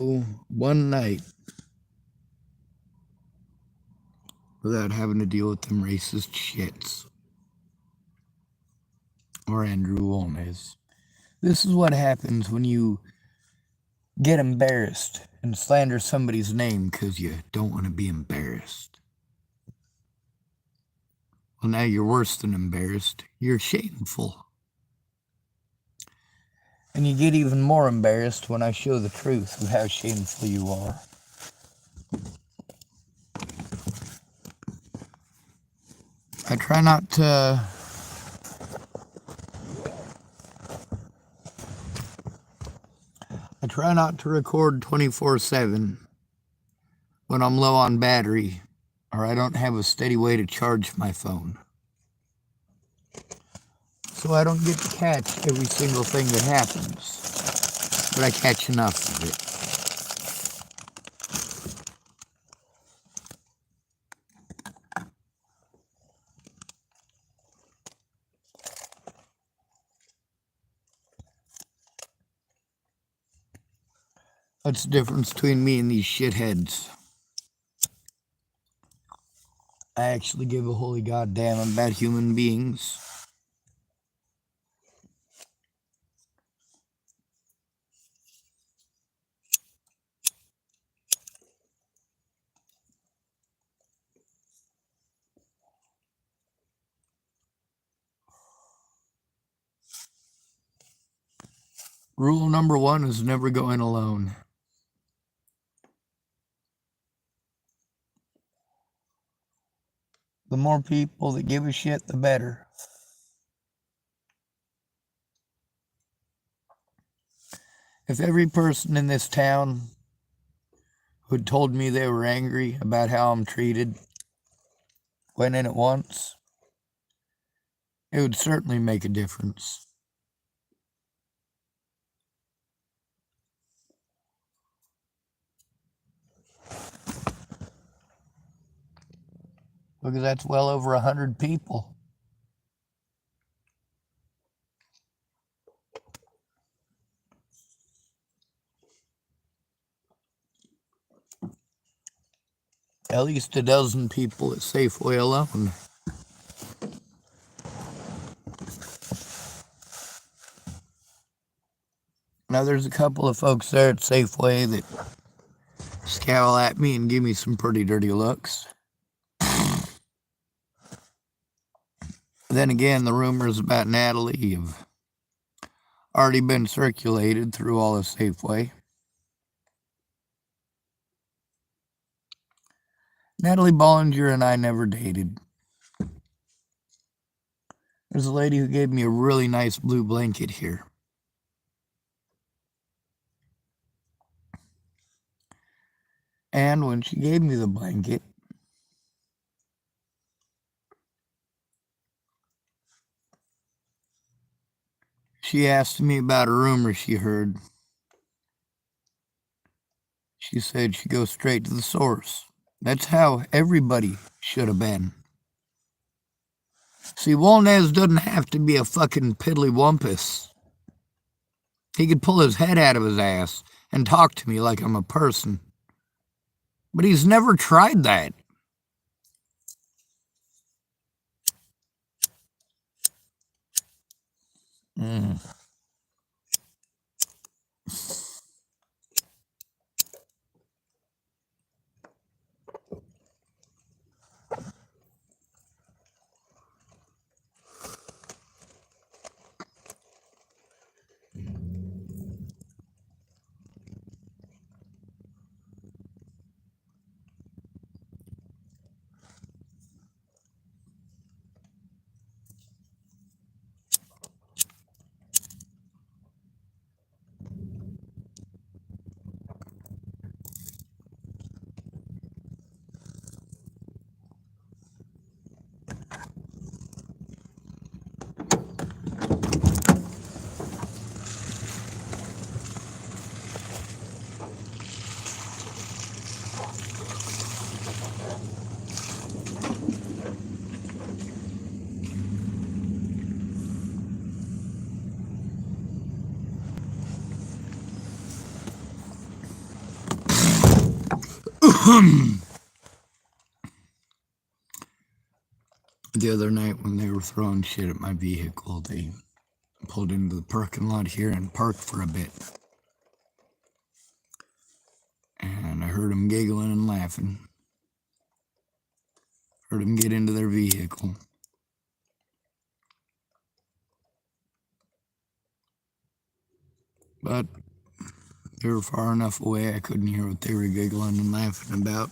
one night without having to deal with them racist shits. Or Andrew Wolnez. This is what happens when you get embarrassed and slander somebody's name because you don't want to be embarrassed. Well, now you're worse than embarrassed. You're shameful. And you get even more embarrassed when I show the truth of how shameful you are. I try not to record 24/7 when I'm low on battery or I don't have a steady way to charge my phone. So I don't get to catch every single thing that happens, but I catch enough of it. That's the difference between me and these shitheads. I actually give a holy goddamn about human beings. Rule number 1 is never go in alone. The more people that give a shit, the better. If every person in this town who'd told me they were angry about how I'm treated went in at once, it would certainly make a difference. Because that's well over 100 people. At least a dozen people at Safeway alone. Now there's a couple of folks there at Safeway that scowl at me and give me some pretty dirty looks. Then again, the rumors about Natalie have already been circulated through all of Safeway. Natalie Bollinger and I never dated. There's a lady who gave me a really nice blue blanket here. And when she gave me the blanket, she asked me about a rumor she heard. She said she'd go straight to the source. That's how everybody should have been. See, Wolnez doesn't have to be a fucking piddly-wumpus. He could pull his head out of his ass and talk to me like I'm a person. But he's never tried that. The other night when they were throwing shit at my vehicle, they pulled into the parking lot here and parked for a bit. And I heard them giggling and laughing. Heard them get into their vehicle. But they were far enough away I couldn't hear what they were giggling and laughing about.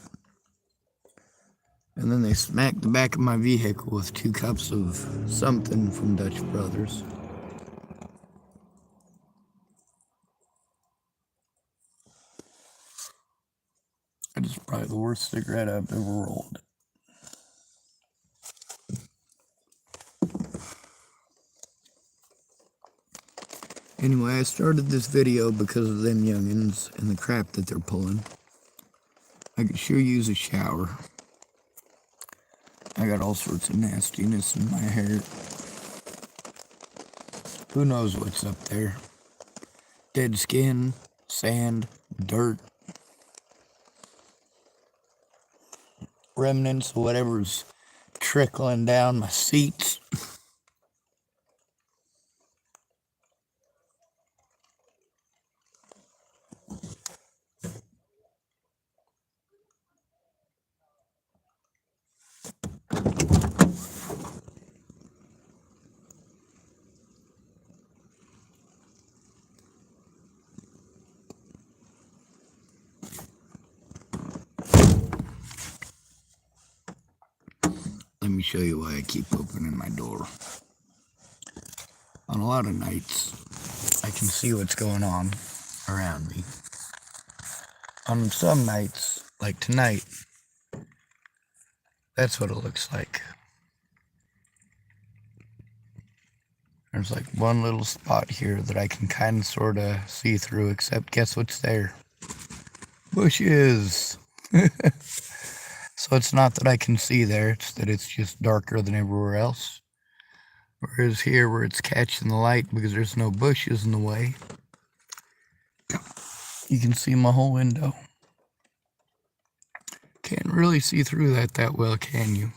And then they smacked the back of my vehicle with 2 cups of something from Dutch Brothers. It is probably the worst cigarette I've ever rolled. Anyway, I started this video because of them youngins and the crap that they're pulling. I could sure use a shower. I got all sorts of nastiness in my hair. Who knows what's up there? Dead skin, sand, dirt. Remnants of whatever's trickling down my seats. Let me show you why I keep opening my door. On a lot of nights, I can see what's going on around me. On some nights, like tonight, that's what it looks like. There's like one little spot here that I can kind of sort of see through, except guess what's there? Bushes! So it's not that I can see there, it's that it's just darker than everywhere else. Whereas here, where it's catching the light because there's no bushes in the way, you can see my whole window. Can't really see through that well, can you?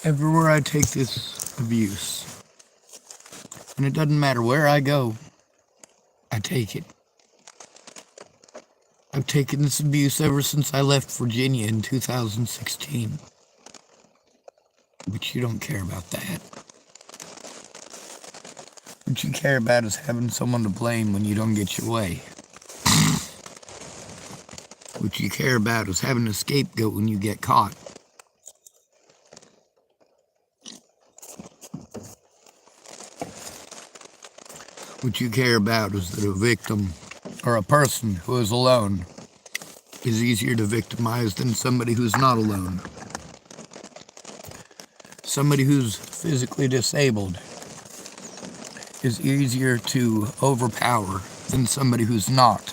Everywhere I take this abuse, and it doesn't matter where I go, I take it. I've taken this abuse ever since I left Virginia in 2016. But you don't care about that. What you care about is having someone to blame when you don't get your way. What you care about is having a scapegoat when you get caught. What you care about is that a victim, or a person who is alone, is easier to victimize than somebody who's not alone. Somebody who's physically disabled is easier to overpower than somebody who's not.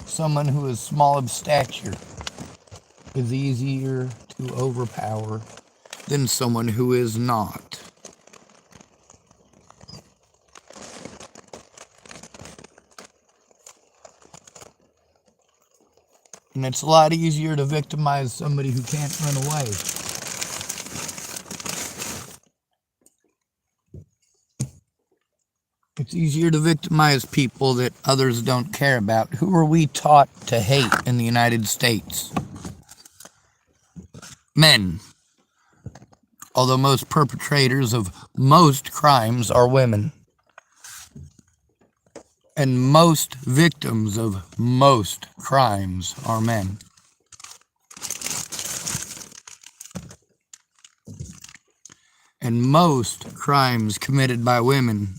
Someone who is small of stature is easier to overpower than someone who is not. And it's a lot easier to victimize somebody who can't run away. It's easier to victimize people that others don't care about. Who are we taught to hate in the United States? Men. Although most perpetrators of most crimes are women. And most victims of most crimes are men. And most crimes committed by women,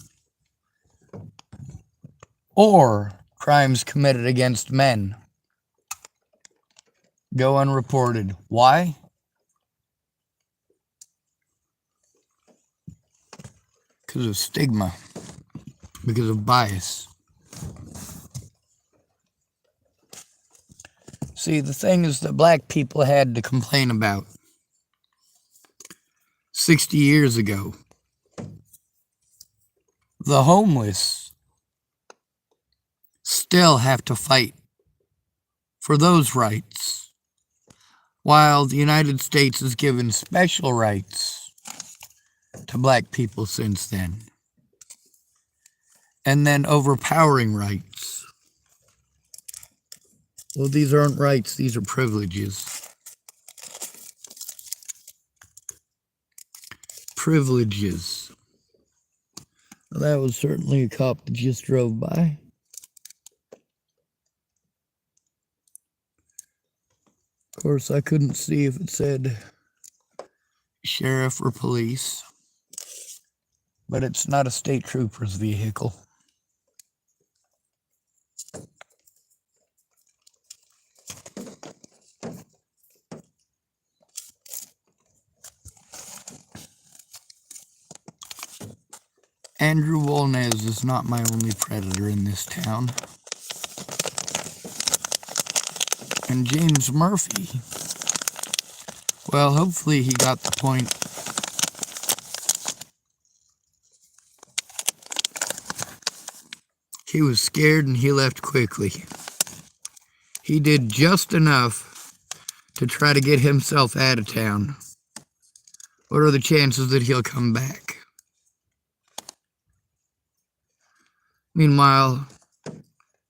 or crimes committed against men, go unreported. Why? Because of stigma, because of bias. See, the thing is that black people had to complain about 60 years ago. The homeless still have to fight for those rights, while the United States has given special rights to black people since then. And then overpowering rights. Well, these aren't rights, these are privileges. Privileges. Well, that was certainly a cop that just drove by. Of course, I couldn't see if it said sheriff or police, but it's not a state trooper's vehicle. Andrew Wolnez is not my only predator in this town. And James Murphy, well, hopefully he got the point. He was scared and he left quickly. He did just enough to try to get himself out of town. What are the chances that he'll come back? Meanwhile,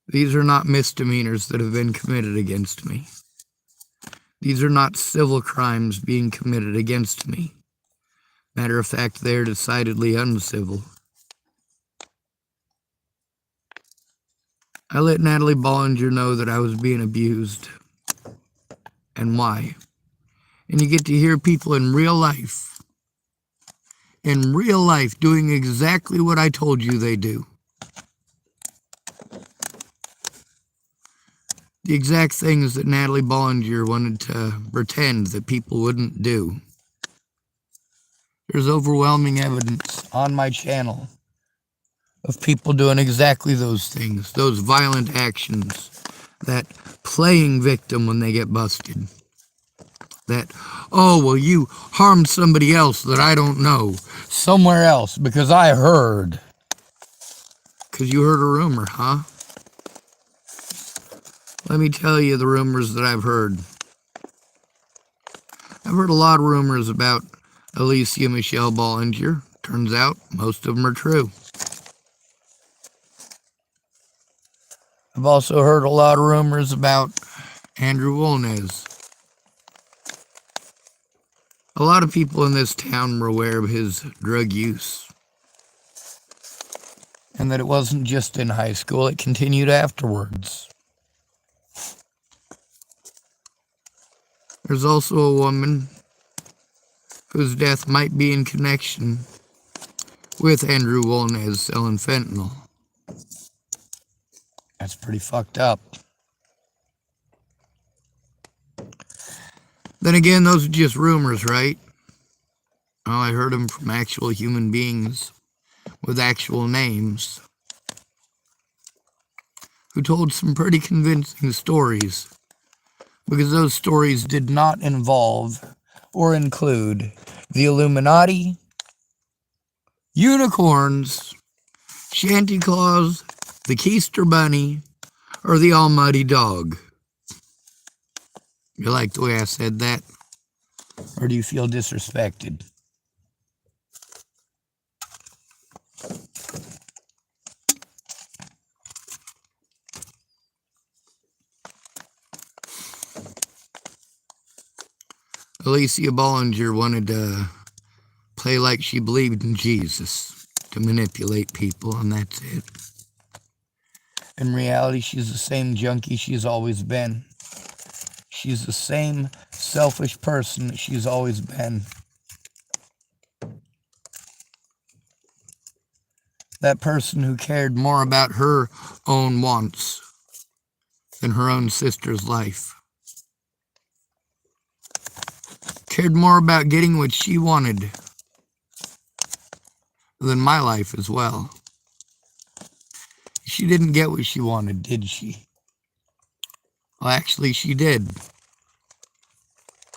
these are not misdemeanors that have been committed against me. These are not civil crimes being committed against me. Matter of fact, they're decidedly uncivil. I let Natalie Bollinger know that I was being abused. And why. And you get to hear people in real life doing exactly what I told you they do. The exact things that Natalie Bollinger wanted to pretend that people wouldn't do. There's overwhelming evidence on my channel of people doing exactly those things, those violent actions, that playing victim when they get busted. That, oh, well, you harmed somebody else that I don't know, somewhere else, because I heard. Because you heard a rumor, huh? Let me tell you the rumors that I've heard. I've heard a lot of rumors about Alycia Michelle Bollinger. Turns out most of them are true. I've also heard a lot of rumors about Andrew Wolnez. A lot of people in this town were aware of his drug use. And that it wasn't just in high school, it continued afterwards. There's also a woman whose death might be in connection with Andrew Wolnez selling fentanyl. That's pretty fucked up. Then again, those are just rumors, right? Well, I heard them from actual human beings with actual names who told some pretty convincing stories. Because those stories did not involve or include the Illuminati, unicorns, Shanty Claus, the Keister Bunny, or the Almighty Dog. You like the way I said that? Or do you feel disrespected? Alycia Bollinger wanted to play like she believed in Jesus, to manipulate people, and that's it. In reality, she's the same junkie she's always been. She's the same selfish person that she's always been. That person who cared more about her own wants than her own sister's life. Cared more about getting what she wanted than my life as well. She didn't get what she wanted, did she? Well, actually, she did.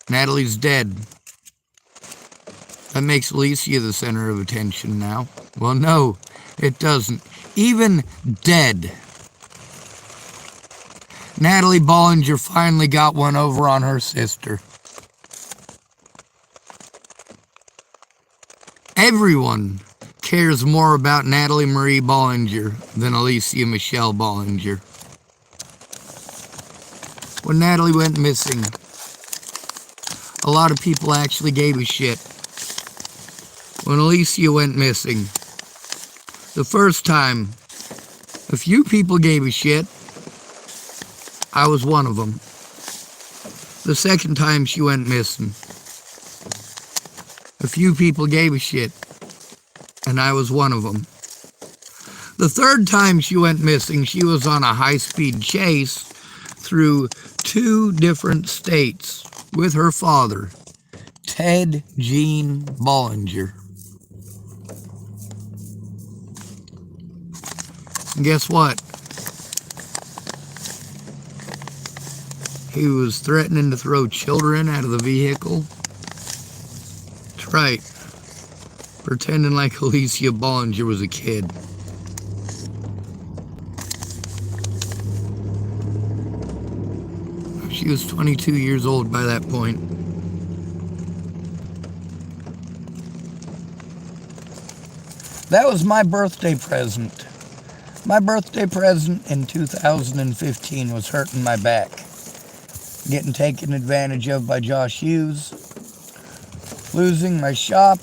Natalie's dead. That makes Alycia the center of attention now. Well, no, it doesn't. Even dead. Natalie Bollinger finally got one over on her sister. Everyone cares more about Natalie Marie Bollinger than Alycia Michelle Bollinger. When Natalie went missing, a lot of people actually gave a shit. When Alycia went missing, the first time, a few people gave a shit. I was one of them. The second time she went missing, a few people gave a shit, and I was one of them. The third time she went missing, she was on a high-speed chase through 2 different states with her father, Ted Gene Bollinger. And guess what? He was threatening to throw children out of the vehicle. That's right. Pretending like Alycia Bollinger was a kid. She was 22 years old by that point. That was my birthday present. My birthday present in 2015 was hurting my back. Getting taken advantage of by Josh Hughes. Losing my shop.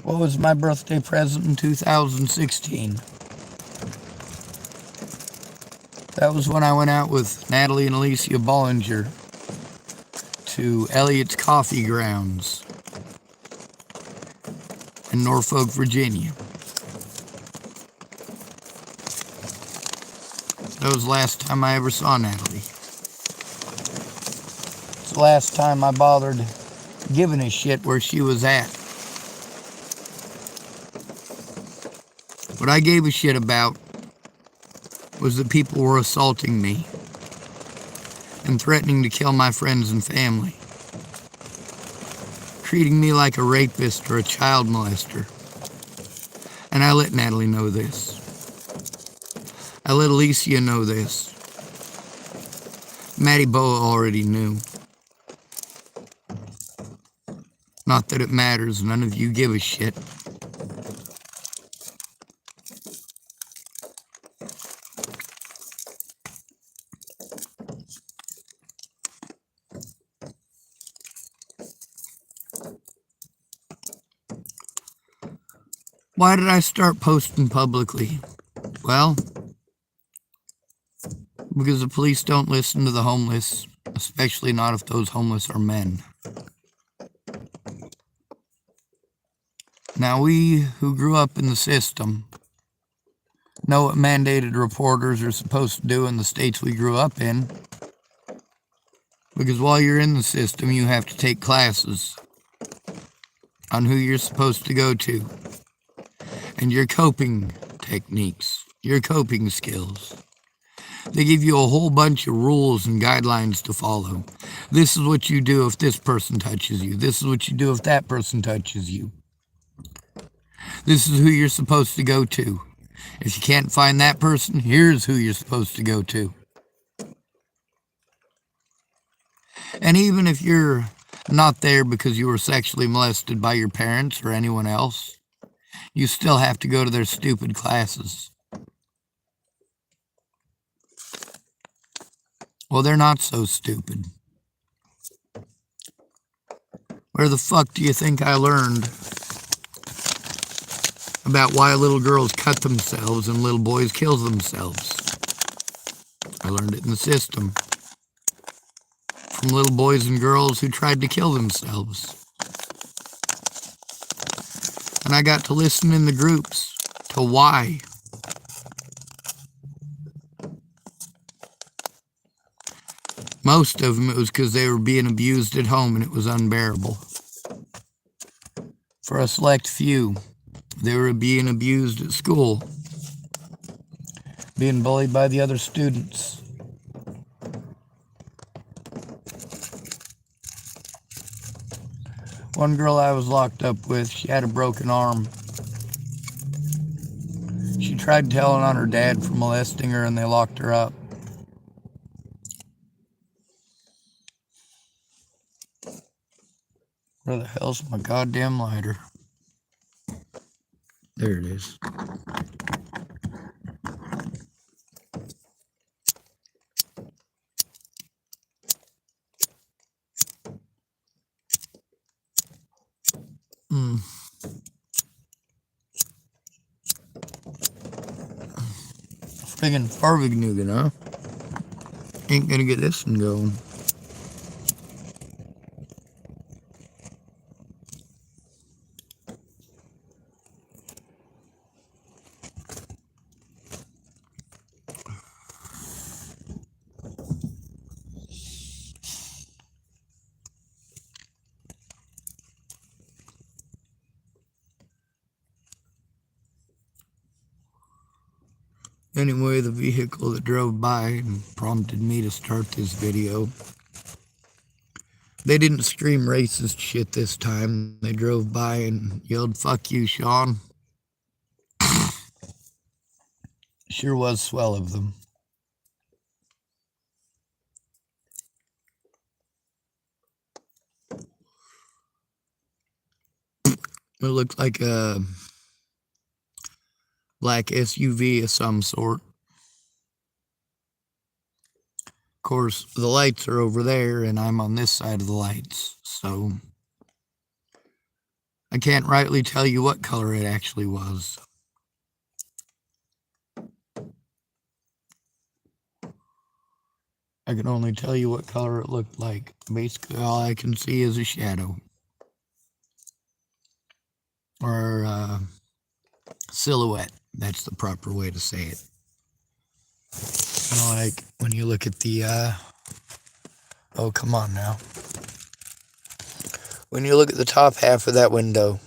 What was my birthday present in 2016? That was when I went out with Natalie and Alycia Bollinger to Elliot's Coffee Grounds in Norfolk, Virginia. That was the last time I ever saw Natalie. It's the last time I bothered giving a shit where she was at. What I gave a shit about was that people were assaulting me and threatening to kill my friends and family, treating me like a rapist or a child molester. And I let Natalie know this. I let Alycia know this. Maddie Boa already knew. Not that it matters, none of you give a shit. Why did I start posting publicly? Well, because the police don't listen to the homeless, especially not if those homeless are men. Now, we who grew up in the system know what mandated reporters are supposed to do in the states we grew up in. Because while you're in the system, you have to take classes on who you're supposed to go to. And your coping techniques, your coping skills. They give you a whole bunch of rules and guidelines to follow. This is what you do if this person touches you. This is what you do if that person touches you. This is who you're supposed to go to. If you can't find that person, here's who you're supposed to go to. And even if you're not there because you were sexually molested by your parents or anyone else, you still have to go to their stupid classes. Well, they're not so stupid. Where the fuck do you think I learned about why little girls cut themselves and little boys kill themselves? I learned it in the system. From little boys and girls who tried to kill themselves. And I got to listen in the groups to why. Most of them, it was because they were being abused at home and it was unbearable. For a select few, they were being abused at school. being bullied by the other students. One girl I was locked up with, she had a broken arm. She tried telling on her dad for molesting her and they locked her up. Where the hell's my goddamn lighter? There it is. Friggin' Farvignugan, huh? Ain't gonna get this one going. Anyway, the vehicle that drove by and prompted me to start this video, they didn't scream racist shit this time. They drove by and yelled, "Fuck you, Sean." Sure was swell of them. It looked like a black SUV of some sort. Of course, the lights are over there and I'm on this side of the lights, so I can't rightly tell you what color it actually was. I can only tell you what color it looked like. Basically, all I can see is a shadow. Or silhouette. That's the proper way to say it. Kind of like when you look at the, oh, come on now. When you look at the top half of that window,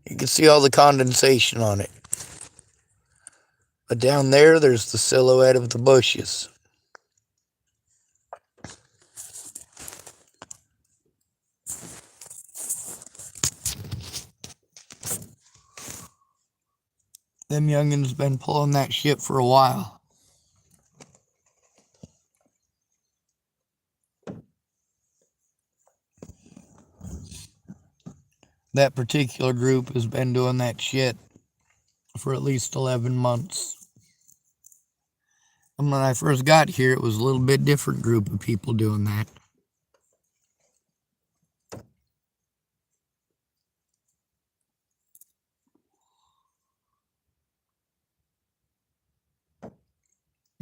you can see all the condensation on it. But down there, there's the silhouette of the bushes. Them youngins been pulling that shit for a while. That particular group has been doing that shit for at least 11 months. And when I first got here, it was a little bit different group of people doing that.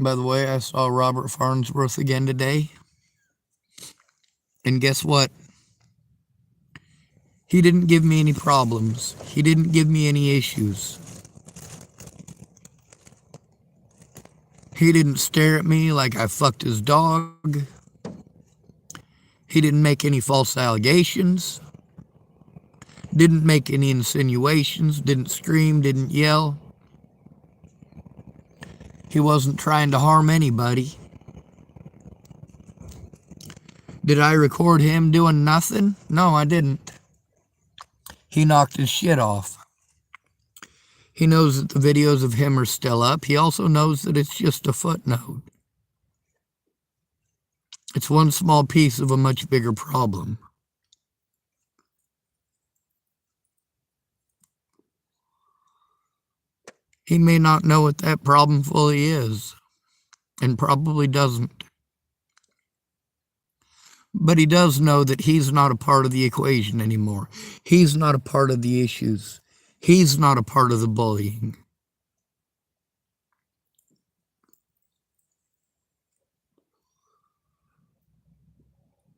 By the way, I saw Robert Farnsworth again today. And guess what? He didn't give me any problems. He didn't give me any issues. He didn't stare at me like I fucked his dog. He didn't make any false allegations. Didn't make any insinuations. Didn't scream. Didn't yell. He wasn't trying to harm anybody. Did I record him doing nothing? No, I didn't. He knocked his shit off. He knows that the videos of him are still up. He also knows that it's just a footnote. It's one small piece of a much bigger problem. He may not know what that problem fully is, and probably doesn't. But he does know that he's not a part of the equation anymore. He's not a part of the issues. He's not a part of the bullying.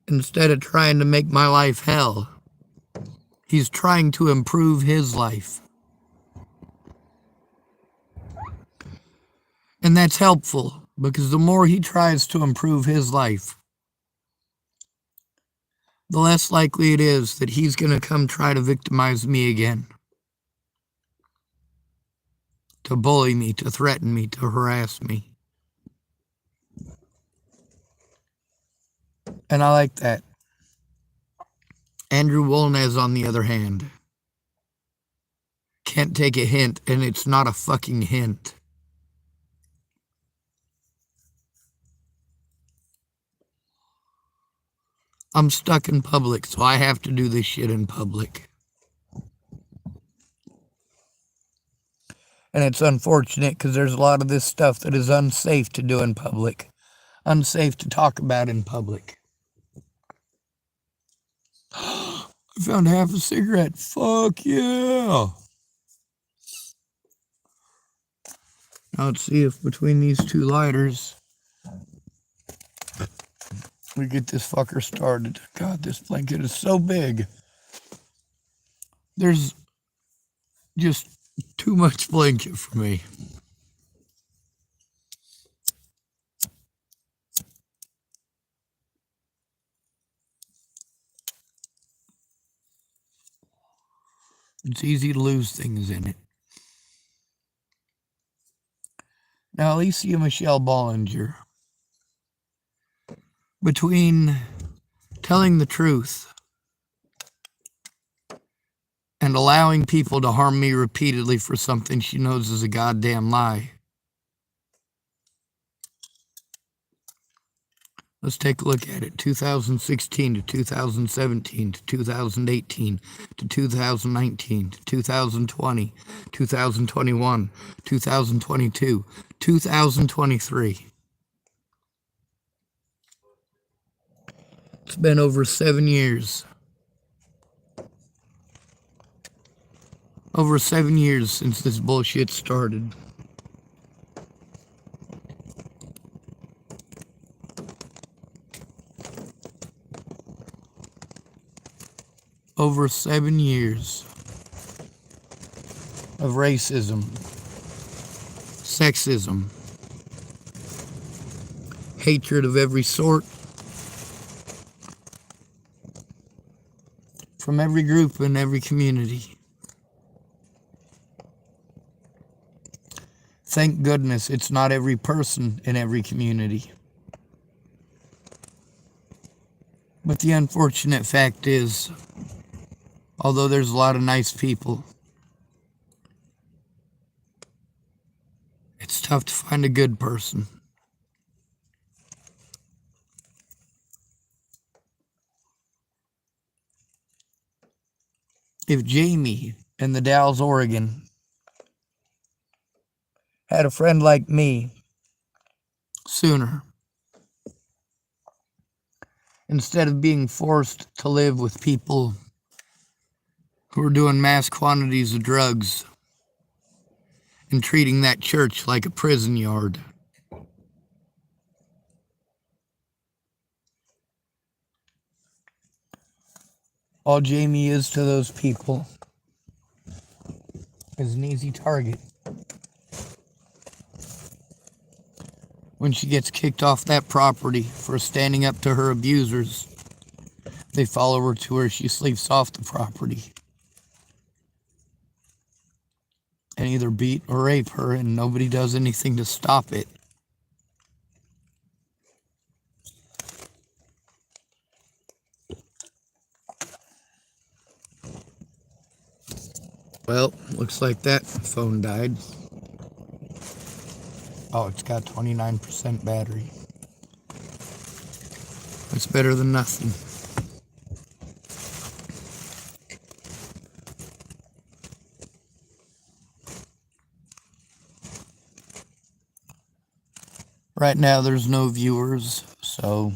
Instead of trying to make my life hell, he's trying to improve his life. And that's helpful, because the more he tries to improve his life, the less likely it is that he's going to come try to victimize me again. to bully me, to threaten me, to harass me. And I like that. Andrew Wolnez, on the other hand, can't take a hint, and it's not a fucking hint. I'm stuck in public, so I have to do this shit in public. And it's unfortunate because there's a lot of this stuff that is unsafe to do in public, unsafe to talk about in public. I found half a cigarette. Fuck yeah. Now let's see if between these two lighters we get this fucker started. God, this blanket is so big. There's just too much blanket for me. It's easy to lose things in it. Now, Alycia Michelle Bollinger, between telling the truth and allowing people to harm me repeatedly for something she knows is a goddamn lie. Let's take a look at it. 2016 to 2017 to 2018 to 2019 to 2020, 2021, 2022, 2023. It's been over 7 years. Over 7 years since this bullshit started. Over 7 years of racism, sexism, hatred of every sort, from every group and every community. Thank goodness it's not every person in every community. But the unfortunate fact is, although there's a lot of nice people, it's tough to find a good person. If Jamie in the Dalles, Oregon, had a friend like me sooner, instead of being forced to live with people who are doing mass quantities of drugs and treating that church like a prison yard. All Jamie is to those people is an easy target. When she gets kicked off that property for standing up to her abusers, they follow her to where she sleeps off the property and either beat or rape her, and nobody does anything to stop it. Well, looks like that phone died. Oh, it's got 29% battery. That's better than nothing. Right now there's no viewers, so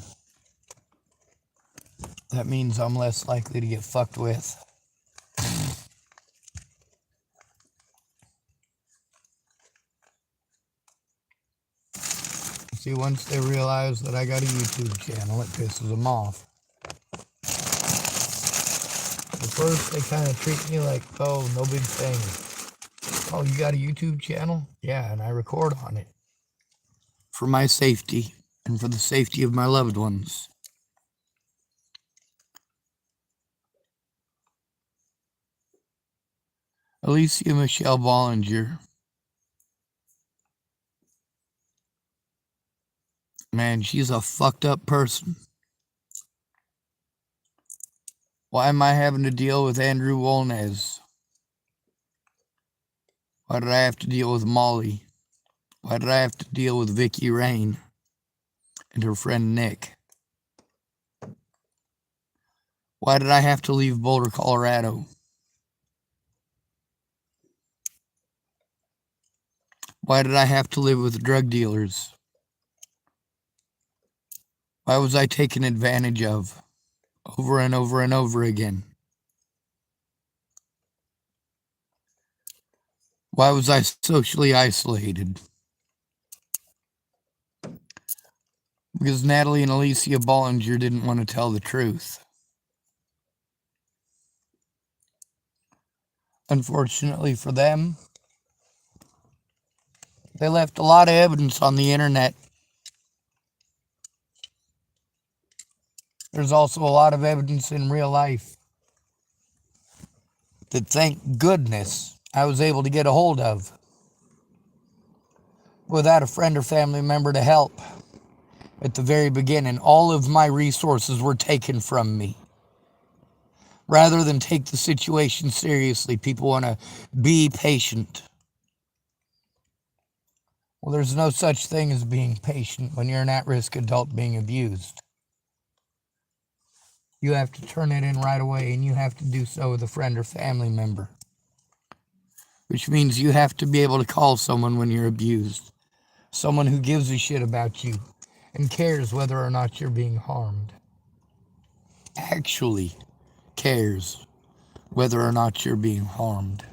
that means I'm less likely to get fucked with. See, once they realize that I got a YouTube channel, it pisses them off. At first, they kind of treat me like, oh, no big thing. Oh, you got a YouTube channel? Yeah, and I record on it. For my safety, and for the safety of my loved ones. Alycia Michelle Bollinger Man, she's a fucked up person. Why am I having to deal with Andrew Wolnez? Why did I have to deal with Molly? Why did I have to deal with Vicky Rain and her friend Nick? Why did I have to leave Boulder, Colorado? Why did I have to live with drug dealers? Why was I taken advantage of over and over and over again? Why was I socially isolated? Because Natalie and Alycia Bollinger didn't want to tell the truth. Unfortunately for them, they left a lot of evidence on the internet. There's also a lot of evidence in real life that, thank goodness, I was able to get a hold of without a friend or family member to help. At the very beginning, all of my resources were taken from me. Rather than take the situation seriously, people want to be patient. Well, there's no such thing as being patient when you're an at-risk adult being abused. You have to turn it in right away, and you have to do so with a friend or family member. Which means you have to be able to call someone when you're abused. Someone who gives a shit about you and cares whether or not you're being harmed. Actually cares whether or not you're being harmed.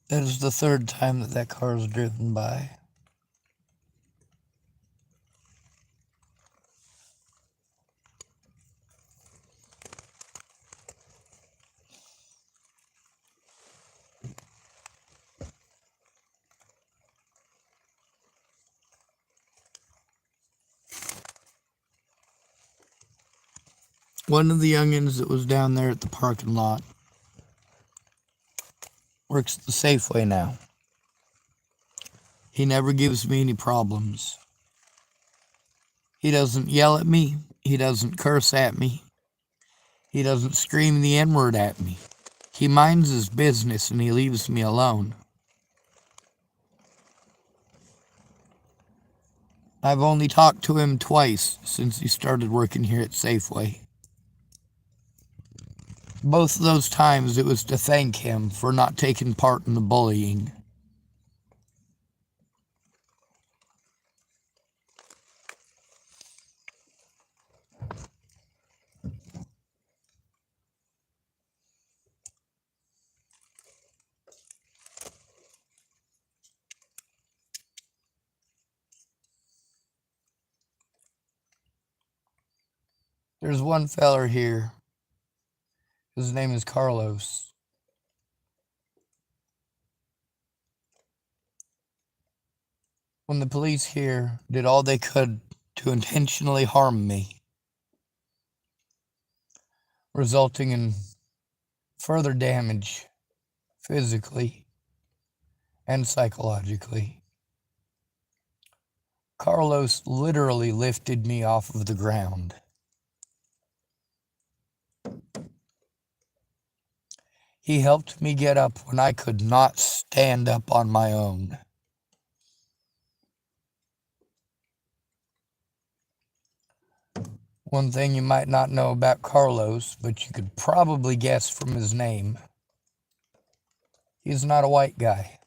That is the third time that car is driven by. One of the youngins that was down there at the parking lot works at the Safeway now. He never gives me any problems. He doesn't yell at me. He doesn't curse at me. He doesn't scream the N-word at me. He minds his business and he leaves me alone. I've only talked to him twice since he started working here at Safeway. Both of those times it was to thank him for not taking part in the bullying. There's one feller here. His name is Carlos. When the police here did all they could to intentionally harm me, resulting in further damage physically and psychologically, Carlos literally lifted me off of the ground. He helped me get up when I could not stand up on my own. One thing you might not know about Carlos, but you could probably guess from his name, he's not a white guy.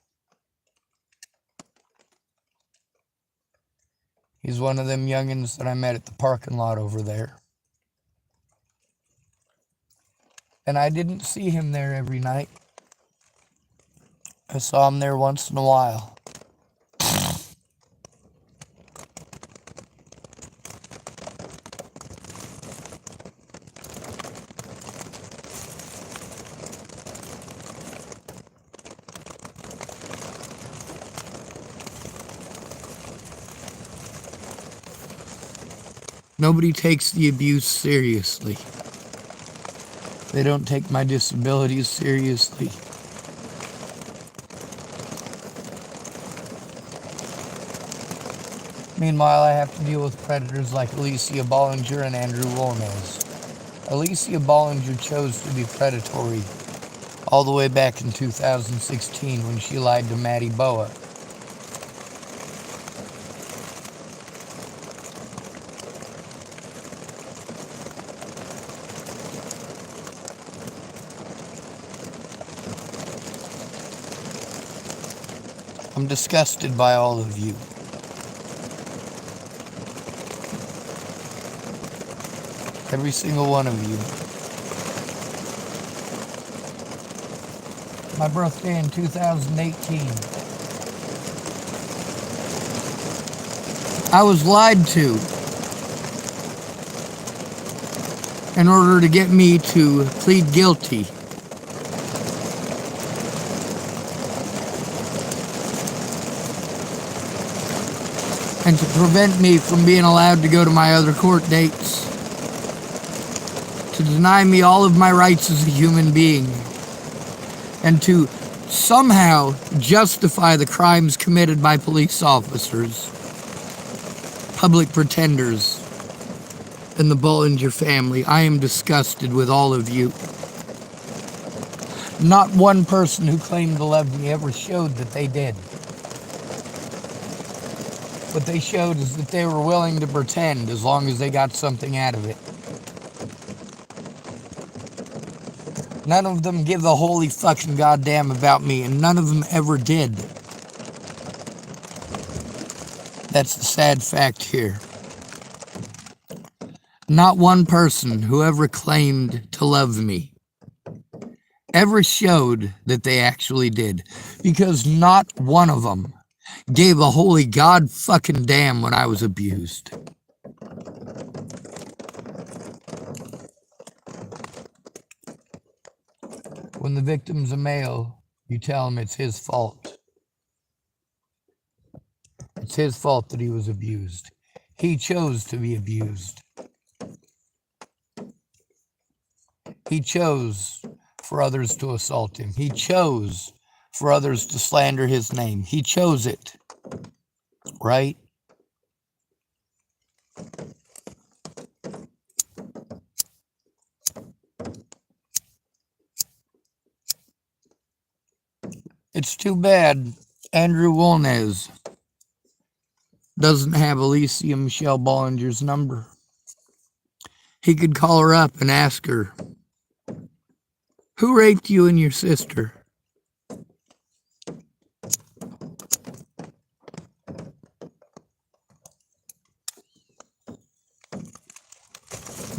He's one of them youngins that I met at the parking lot over there. And I didn't see him there every night. I saw him there once in a while. Nobody takes the abuse seriously. They don't take my disabilities seriously. Meanwhile, I have to deal with predators like Michelle Bollinger and Andrew Wolnez. Michelle Bollinger chose to be predatory all the way back in 2016 when she lied to Maddie Boa. I'm disgusted by all of you. Every single one of you. My birthday in 2018. I was lied to in order to get me to plead guilty. And to prevent me from being allowed to go to my other court dates. To deny me all of my rights as a human being. And to somehow justify the crimes committed by police officers, public pretenders, and the Bollinger family. I am disgusted with all of you. Not one person who claimed to love me ever showed that they did. What they showed is that they were willing to pretend as long as they got something out of it. None of them give a holy fucking goddamn about me, and none of them ever did. That's the sad fact here. Not one person who ever claimed to love me ever showed that they actually did, because not one of them gave a holy god fucking damn when I was abused. When the victim's a male, you tell him it's his fault. It's his fault that he was abused. He chose to be abused. He chose for others to assault him. He chose for others to slander his name. He chose it. Right? It's too bad Andrew Wolnez doesn't have Alycia Michelle Bollinger's number. He could call her up and ask her, who raped you and your sister?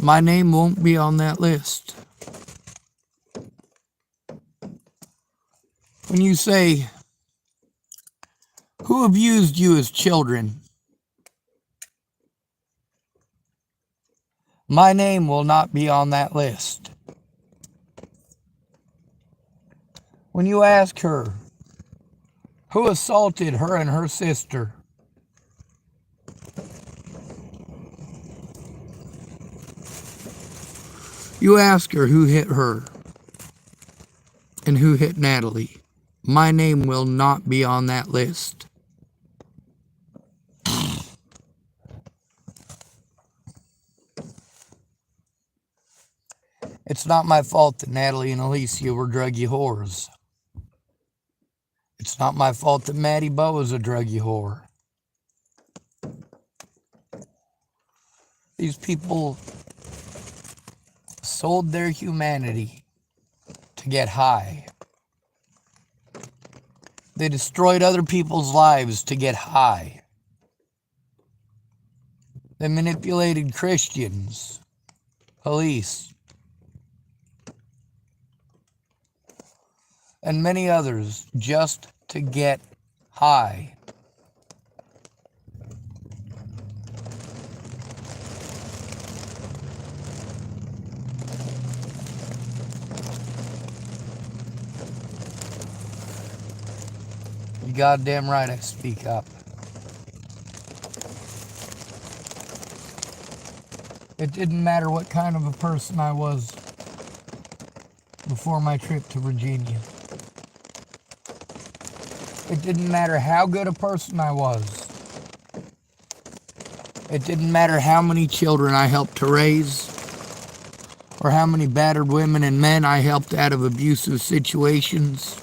My name won't be on that list. When you say, who abused you as children? My name will not be on that list. When you ask her, who assaulted her and her sister? You ask her who hit her and who hit Natalie. My name will not be on that list. It's not my fault that Natalie and Alycia were druggy whores. It's not my fault that Maddie Bow is a druggy whore. These people sold their humanity to get high. They destroyed other people's lives to get high. They manipulated Christians, police, and many others just to get high. You goddamn right I speak up. It didn't matter what kind of a person I was. before my trip to Virginia. It didn't matter how good a person I was. It didn't matter how many children I helped to raise, or how many battered women and men I helped out of abusive situations.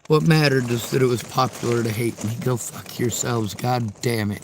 What mattered is that it was popular to hate me. Go fuck yourselves, god damn it.